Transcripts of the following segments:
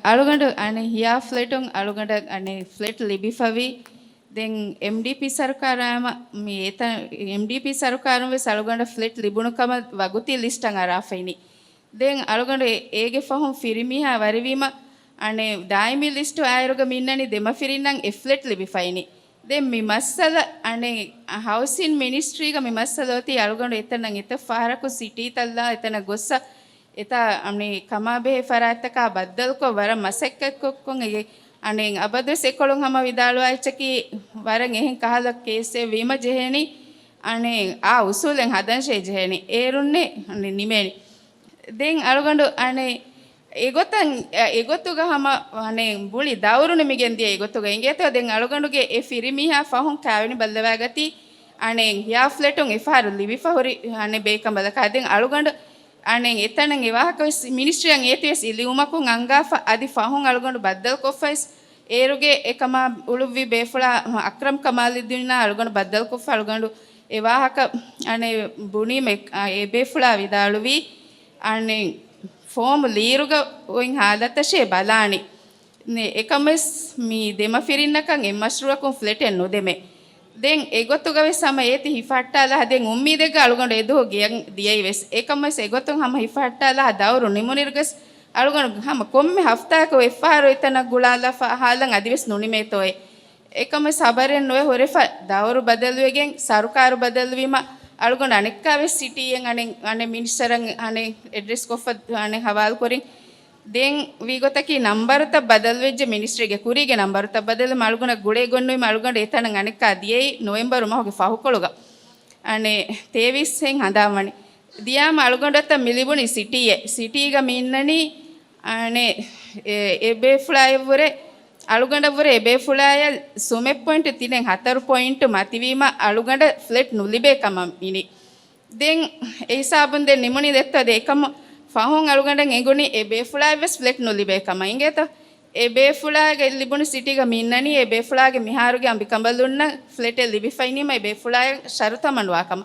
අලුගඬ අනේ හියා ෆ්ලැටුන් අලුගඬ අනේ ෆ්ලැට් ලිබිෆවි දැන් MDP සරකාරම මේ එත MDP සරකාරම වෙස් අලුගඬ ෆ්ලැට් ලිබුණකම වගුති ලිස්ටන් අරාෆයිනි දැන් අලුගඬ ඒගේ ෆහම් ෆිරිමිහා වරිවීම අනේ දායිමි ලිස්ට් ආයරුග මින්නනි දෙම ෆිරින්නම් එ ෆ්ලැට් ලිබිෆයිනි දැන් මේ මස්සල අනේ හවුසින් මිනිස්ට්‍රීග මේ මස්සලෝති අලුගඬ එතනන් එත ෆාරකු සිටි තල්ලා එතන ගොස්ස එත අනේ කමාබේ ෆරාත්තක බද්දල් කො වර මසෙක්ක කොක්කොන් ඒ අනේ අබදස් එකොළොන් හැම විදාලෝ අයිචකි වරන් එහෙන් කහල කේසේ වීම ජෙහෙනි අනේ උසුලෙන් හදන්ෂේ ජෙහෙනි ඒරුන්නේ අනේ නිමෙනි දැන් අලුගඬ අනේ ඒගොතුග හැම අනේ බුලි දවුරුනේ මිගෙන්දිය ඒගොතුග ඉංගේතෝ දැන් අලුගඬුගේ ඒ ෆිරිමිහා ෆහුන් කාවෙනි බල්ලවාගති අනේ යා ෆ්ලැටුන් එෆාරු ලිවිෆහුරි අනේ බේකම් බලකා දැන් අලුගඬ අනේ එතනන් එවාහක මිනිස්ට්‍රියන් ඒතිස් ඉලියුමකුන් අංගාෆ අදි ෆහුන් අලුගඬ බද්දල් කොෆයිස් ඒරුගේ එකම උළුවි බේෆලා අක්‍රම් කමාලිද්දිනා අලුගඬ බද්දල් කොෆ අලුගඬ එවාහක අනේ බුනීම ඒ බේෆලා විදාලුවි අනේ ෆෝම් ලීරුග ඔයින් හාලතෂේ බලානි නේ එකමස් මී දෙම ෆිරින්නකන් එමස්රුවකුන් ෆ්ලැට් එන්නු දෙමේ දැන් ඒගොතුගවේ සම ඒති හිෆට්ටාලා දැන් උම්මීදෙග අලුගඬ එදෝ ගියන් දියයි වෙස් ඒකමස් ඒගොතුන් හැම හිෆට්ටාලා දවරු නිමුනිර්ගස් අලුගඬ හැම කොම්මේ හෆ්තාක එෆාරෝ එතන ගුලාලා හාලන් අදිවෙස් නුනිමේතෝයි ඒකමස් සබරෙන් නොය හොරෙෆා දවරු බදල්වෙගෙන් සරුකාරු බදල්වීම අලුගොඬ අනෙක්කාවේ සිටියෙන් අනේ මිනිස්සරන් අනේ ඇඩ්‍රස් කොෆ අනේ හවාල් කොරින් දැන් වීගොතකි නම්බරත බදල් වෙජ්ජ මිනිස්ට්‍රිගේ කුරීගේ නම්බරත බදල් මල්ගොණ ගුඩේ ගොන්නුයි මල්ගොඬ එතන අනෙක්කා දියයි නොවෙම්බර් මහගේ ෆහුකොළුග අනේ තේවිස්සෙන් හඳාවණි දියාම අලුගොඬත මිලිබුනි සිටියේග මින්නනි අනේ එබේ ෆ්ලයිවරේ අලුගඬවරේ එබේ ෆුලාය සුමෙ පොයින්ට් තිනෙන් 4 පොයින්ට් මතිවීම අලුගඬ ෆ්ලැට් නුලිබේ කම ඉනි දැන් ඒ හිසාබුන් දෙ නිමුනි දෙත්තද එකම ෆහොන් අලුගඬන් එගුනි එබේ ෆුලාය වෙස් ෆ්ලැට් නුලිබේ කම ඉංගේත එබේ ෆුලාගේ ලිබුනි සිටිග මින්නනි එබේ ෆුලාගේ මිහාරුගේ අම්බි කඹලුන්න ෆ්ලැට් ලිබිෆයිනිම එබේ ෆුලාය ශරතමනුවා කම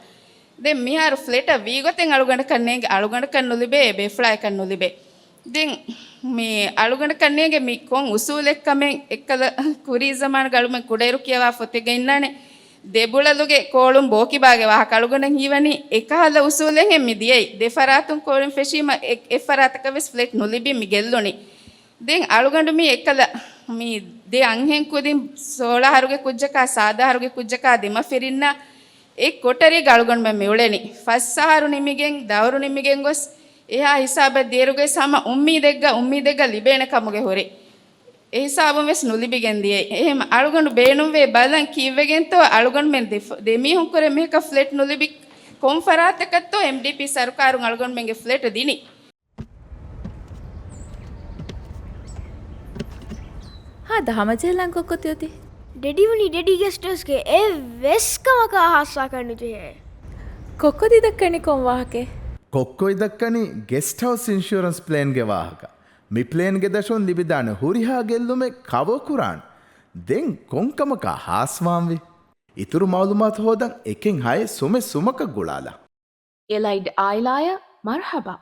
දැන් මිහාරු ෆ්ලැට් වීගොතෙන් අලුගඬ කන්නේ අලුගඬ කන් නුලිබේ එබේ ෆුලාය කන් නුලිබේ දැන් මේ අලුගඬ කන්නේගේ මි කොන් උසූලෙක්කමෙන් එක්කල කුරී සමාන ගලුම කුඩේරු කියවා ෆොතෙගෙ ඉන්නනේ දෙබුලලුගේ කෝලුම් බෝකිබාගේ වහ කලුගඬන් හීවනි එකහල උසූලෙන් එම්මි දියයි දෙෆරාතුන් කෝලුම් ෆෙෂීම එෆරාතක වෙස් ෆ්ලැට් නුලිබි මි ගෙල්ලොනි දැන් අලුගඬ මි එක්කල මි දෙ අංහෙන් කුදින් 16 හරුගේ කුජ්ජකා සාදා හරුගේ කුජ්ජකා දෙම ෆිරින්න ඒ කොටරි ගලුගඬ මම මෙවලෙනි ෆස්සහරු නිමිගෙන් දවරු නිමිගෙන් ගොස් එහා හිසාබ දේරුගේ සම උම්මීදෙග්ග ලිබේන කමුගේ හොරේ ඒ හිසාබම වෙස් නුලිබිගෙන් දියේ එහෙම අලුගඬ බේනුම් වේ බලන් කීවෙගෙන්තෝ අලුගඬ මෙන් දෙමීහුන් කරේ මේක ෆ්ලැට් නුලිබි කොන්ෆරාතකත්තෝ MDP සරකාරුන් අලුගඬ මෙන්ගේ ෆ්ලැට් දිනි හා දහමජෙලන් කොක්කොතියෝති ඩෙඩිවුනි ඩෙඩි ගෙස්ටර්ස්ගේ ඒ වෙස්කමක ආහස්සා කරනු ජේ කොක්කොති දක්කනි කොන් වාහකේ ಕೊಕ್ಕೊ ಇದಕ್ಕನಿ ಗೆಸ್ಟ್ ಹೌಸ್ ಇನ್ಶೂರೆನ್ಸ್ ಪ್ಲೇನ್ಗೆ ವಾಹಕ ಮಿ ಪ್ಲೇನ್ಗೆ ದಶೊನ್ ಲಿಬಿದಾನೆ ಹುರಿಹಾ ಗೆಲ್ಲುಮೆ ಕವೋ ಕುರಾನ್ ದೆನ್ ಕೊಂಕಮಕ ಹಾಸ್ವಾಂವಿ ಇತುರು ಮಾಲೂಮಾತ್ ಹೋದಂ ಎಕೆನ್ ಹಾಯೆ ಸುಮೆ ಸುಮಕ ಗುಳಾಲ ಎಲೈಡ್ ಆಯ್ಲಾಯ ಮರ್ಹಬಾ